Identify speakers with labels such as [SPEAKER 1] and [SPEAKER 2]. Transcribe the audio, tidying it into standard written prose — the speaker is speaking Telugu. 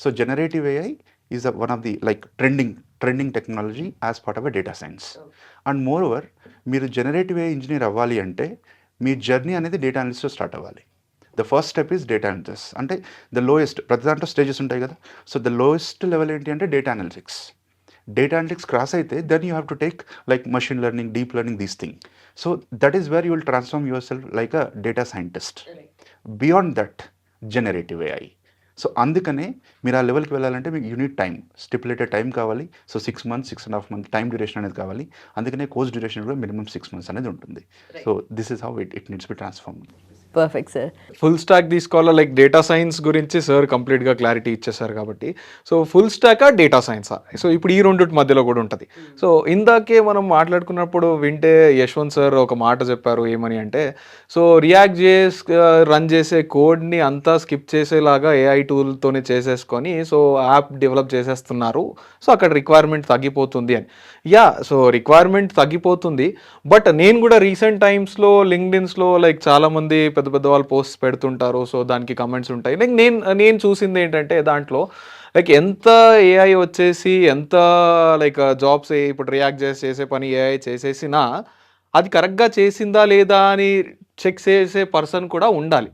[SPEAKER 1] So generative AI is one of the like trending technology as part of a data science. And more over మీరు జనరేటివ్ ఏఐ ఇంజనీర్ అవ్వాలి అంటే మీ జర్నీ అనేది డేటా అనలిస్ట్తో స్టార్ట్ అవ్వాలి. The first step is data analysis. అంటే ద లోయెస్ట్, ప్రతి దాంట్లో స్టేజెస్ ఉంటాయి కదా. సో ద లోయెస్ట్ లెవెల్ ఏంటి అంటే data analytics. Data analytics cross అయితే then you have to take like machine learning, deep learning, these thing. So that is where you will transform yourself like a data scientist. Beyond that generative AI. So అందుకనే మీరు ఆ లెవెల్కి వెళ్ళాలంటే మీకు యూనిట్ టైం, స్టిపులేటెడ్ టైం కావాలి. So 6 months, 6.5 months time duration అనేది కావాలి. అందుకనే కోర్స్ డ్యూరేషన్ కూడా మినిమం 6 months అనేది ఉంటుంది. So this is how it needs be transform.
[SPEAKER 2] Perfect sir.
[SPEAKER 3] Full stock తీసుకోవాలా, లైక్ డేటా సైన్స్ గురించి సార్ కంప్లీట్గా క్లారిటీ ఇచ్చేసారు కాబట్టి, సో ఫుల్ స్టాకా డేటా సైన్సా, సో ఇప్పుడు ఈ రెండింటి మధ్యలో కూడా ఉంటుంది. సో ఇందాకే మనం మాట్లాడుకున్నప్పుడు వింటే యశ్వంత్ సార్ ఒక మాట చెప్పారు, ఏమని అంటే, సో రియాక్ట్ రన్ చేసే కోడ్ని అంతా స్కిప్ చేసేలాగా ఏఐ టూల్తోనే చేసేసుకొని సో యాప్ డెవలప్ చేసేస్తున్నారు, సో అక్కడ రిక్వైర్మెంట్ తగ్గిపోతుంది అని. యా, సో రిక్వైర్మెంట్ తగ్గిపోతుంది, బట్ నేను కూడా రీసెంట్ టైమ్స్లో లింక్డ్ఇన్స్లో లైక్ చాలామంది పెద్ద పెద్ద వాళ్ళు పోస్ట్ పెడుతుంటారు, సో దానికి కమెంట్స్ ఉంటాయి. లైక్ నేను చూసింది ఏంటంటే దాంట్లో లైక్ ఎంత ఏఐ వచ్చేసి ఎంత లైక్ జాబ్స్ ఇప్పుడు రియాక్ట్ చేసే పని ఏఐ చేసేసినా అది కరెక్ట్గా చేసిందా లేదా అని చెక్ చేసే పర్సన్ కూడా ఉండాలి.